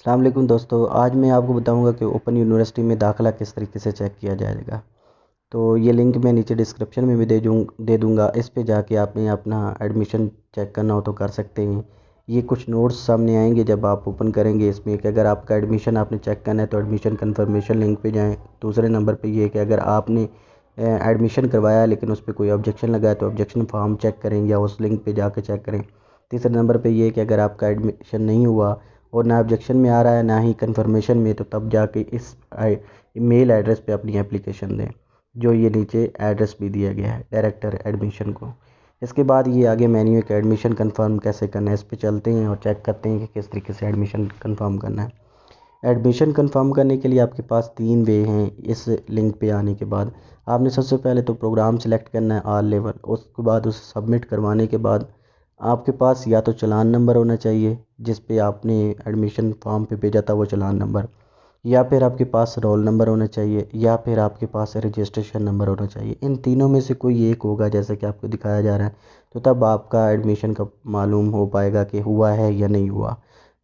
अस्सलाम वालेकुम दोस्तों, आज मैं आपको बताऊंगा कि ओपन यूनिवर्सिटी में दाखिला किस तरीके से चेक किया जाएगा। तो ये लिंक मैं नीचे डिस्क्रिप्शन में भी दे दूंगा। इस पे जाके आपने अपना एडमिशन चेक करना हो तो कर सकते हैं। ये कुछ नोट्स सामने आएंगे जब आप ओपन करेंगे इसमें कि अगर आपका एडमिशन आपने चेक करना है तो एडमिशन कन्फर्मेशन लिंक पे जाएँ। दूसरे नंबर पे ये कि अगर आपने एडमिशन करवाया लेकिन उस पर कोई ऑब्जेक्शन लगा है तो ऑब्जेक्शन फॉर्म चेक करें या उस लिंक पे जाके चेक करें। तीसरे नंबर पे ये कि अगर आपका एडमिशन नहीं हुआ और ना ऑब्जेक्शन में आ रहा है ना ही कन्फर्मेशन में, तो तब जाके इस मेल एड्रेस पे अपनी एप्लीकेशन दें, जो ये नीचे एड्रेस भी दिया गया है डायरेक्टर एडमिशन को। इसके बाद ये आगे मेन्यू है कि एडमिशन कंफर्म कैसे करना है। इस पे चलते हैं और चेक करते हैं कि किस तरीके से एडमिशन कंफर्म करना है। एडमिशन कंफर्म करने के लिए आपके पास 3 वे हैं। इस लिंक पे आने के बाद आपने सबसे पहले तो प्रोग्राम सेलेक्ट करना है ऑल लेवल। उसके बाद उसे सबमिट करवाने के बाद आपके पास या तो चालान नंबर होना चाहिए जिस पे आपने एडमिशन फॉर्म पे भेजा था वो चालान नंबर, या फिर आपके पास रोल नंबर होना चाहिए, या फिर आपके पास रजिस्ट्रेशन नंबर होना चाहिए। इन तीनों में से कोई एक होगा जैसा कि आपको दिखाया जा रहा है, तो तब आपका एडमिशन का मालूम हो पाएगा कि हुआ है या नहीं हुआ,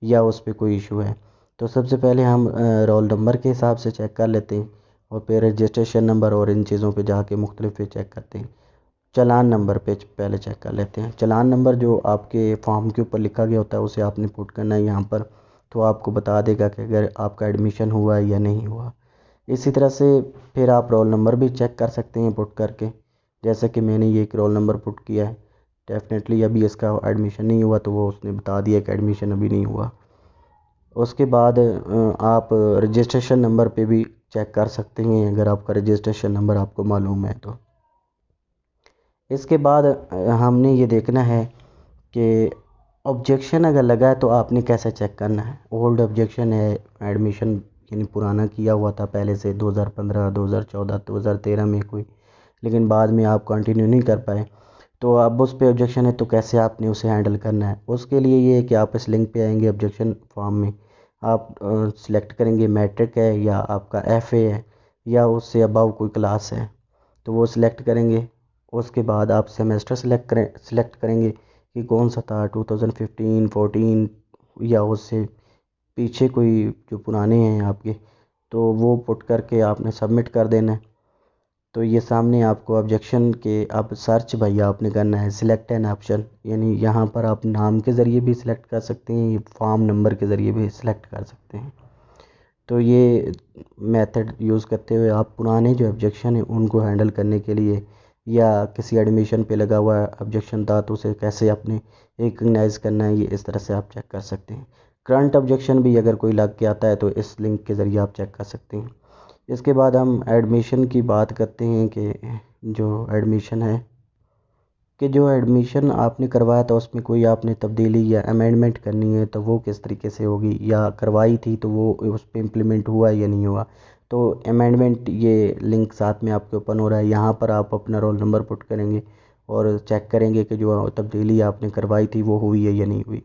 या उस पर कोई इशू है। तो सबसे पहले हम रोल नंबर के हिसाब से चेक कर लेते हैं और फिर रजिस्ट्रेशन नंबर और इन चीज़ों पे जाके मुख्तलिफ पे चेक करते हैं। चालान नंबर पे पहले चेक कर लेते हैं। चालान नंबर जो आपके फॉर्म के ऊपर लिखा गया होता है उसे आपने पुट करना है यहाँ पर, तो आपको बता देगा कि अगर आपका एडमिशन हुआ है या नहीं हुआ। इसी तरह से फिर आप रोल नंबर भी चेक कर सकते हैं पुट करके, जैसे कि मैंने ये एक रोल नंबर पुट किया है। डेफिनेटली अभी इसका एडमिशन नहीं हुआ तो वो उसने बता दिया कि एडमिशन अभी नहीं हुआ। उसके बाद आप रजिस्ट्रेशन नंबर पे भी चेक कर सकते हैं अगर आपका रजिस्ट्रेशन नंबर आपको मालूम है तो। इसके बाद हमने ये देखना है कि ऑब्जेक्शन अगर लगा है तो आपने कैसे चेक करना है। ओल्ड ऑब्जेक्शन है, एडमिशन यानी पुराना किया हुआ था पहले से 2015, 2014, 2013 में कोई, लेकिन बाद में आप कंटिन्यू नहीं कर पाए, तो अब उस पे ऑब्जेक्शन है तो कैसे आपने उसे हैंडल करना है। उसके लिए ये है कि आप इस लिंक पे आएंगे, ऑब्जेक्शन फॉर्म में आप सिलेक्ट करेंगे मैट्रिक है या आपका एफए है या उससे अबव कोई क्लास है, तो वो सिलेक्ट करेंगे। उसके बाद आप सेमेस्टर सिलेक्ट करेंगे कि कौन सा था, 2015, 14 या उससे पीछे कोई जो पुराने हैं आपके, तो वो पुट करके आपने सबमिट कर देना है। तो ये सामने आपको ऑब्जेक्शन के अब सर्च भैया आपने करना है, सिलेक्ट एन ऑप्शन, यानी यहाँ पर आप नाम के ज़रिए भी सिलेक्ट कर सकते हैं, फॉर्म नंबर के ज़रिए भी सिलेक्ट कर सकते हैं। तो ये मेथड यूज़ करते हुए आप पुराने जो ऑब्जेक्शन है उनको हैंडल करने के लिए, या किसी एडमिशन पे लगा हुआ ऑब्जेक्शन था तो उसे कैसे आपने रिकग्नाइज़ करना है, ये इस तरह से आप चेक कर सकते हैं। करंट ऑब्जेक्शन भी अगर कोई लग के आता है तो इस लिंक के ज़रिए आप चेक कर सकते हैं। इसके बाद हम एडमिशन की बात करते हैं कि जो एडमिशन है, कि जो एडमिशन आपने करवाया था उसमें कोई आपने तब्दीली या अमेंडमेंट करनी है तो वो किस तरीके से होगी, या करवाई थी तो वो उस पर इम्प्लीमेंट हुआ या नहीं हुआ। तो अमेंडमेंट ये लिंक साथ में आपके ओपन हो रहा है, यहाँ पर आप अपना रोल नंबर पुट करेंगे और चेक करेंगे कि जो तब्दीली आपने करवाई थी वो हुई है या नहीं हुई।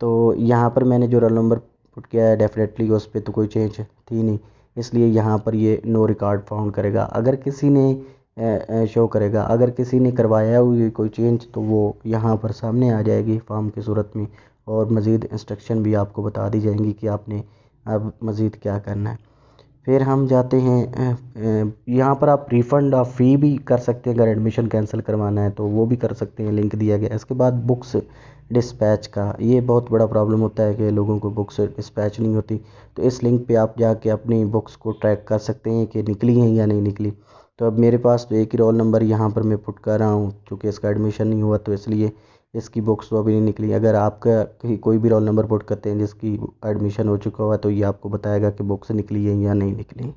तो यहाँ पर मैंने जो रोल नंबर पुट किया है डेफिनेटली उस पर तो कोई चेंज थी नहीं, इसलिए यहाँ पर ये नो रिकॉर्ड फाउंड करेगा। अगर किसी ने शो करेगा, अगर किसी ने करवाया हुई कोई चेंज तो वो यहाँ पर सामने आ जाएगी फॉर्म की सूरत में, और मज़ीद इंस्ट्रक्शन भी आपको बता दी जाएंगी कि आपने अब मज़ीद क्या करना है। फिर हम जाते हैं यहाँ पर आप रिफ़ंड ऑफ फ़ी भी कर सकते हैं, अगर एडमिशन कैंसिल करवाना है तो वो भी कर सकते हैं, लिंक दिया गया है। इसके बाद बुक्स डिस्पैच का ये बहुत बड़ा प्रॉब्लम होता है कि लोगों को बुक्स डिस्पैच नहीं होती, तो इस लिंक पे आप जाके अपनी बुक्स को ट्रैक कर सकते हैं कि निकली हैं या नहीं निकली। तो अब मेरे पास तो एक ही रोल नंबर यहाँ पर मैं पुट कर रहा हूँ, क्योंकि इसका एडमिशन नहीं हुआ तो इसलिए इसकी बुक्स तो अभी नहीं निकली। अगर आपका कहीं कोई भी रोल नंबर पुट करते हैं जिसकी एडमिशन हो चुका हुआ तो ये आपको बताएगा कि बुक्स निकली है या नहीं निकली।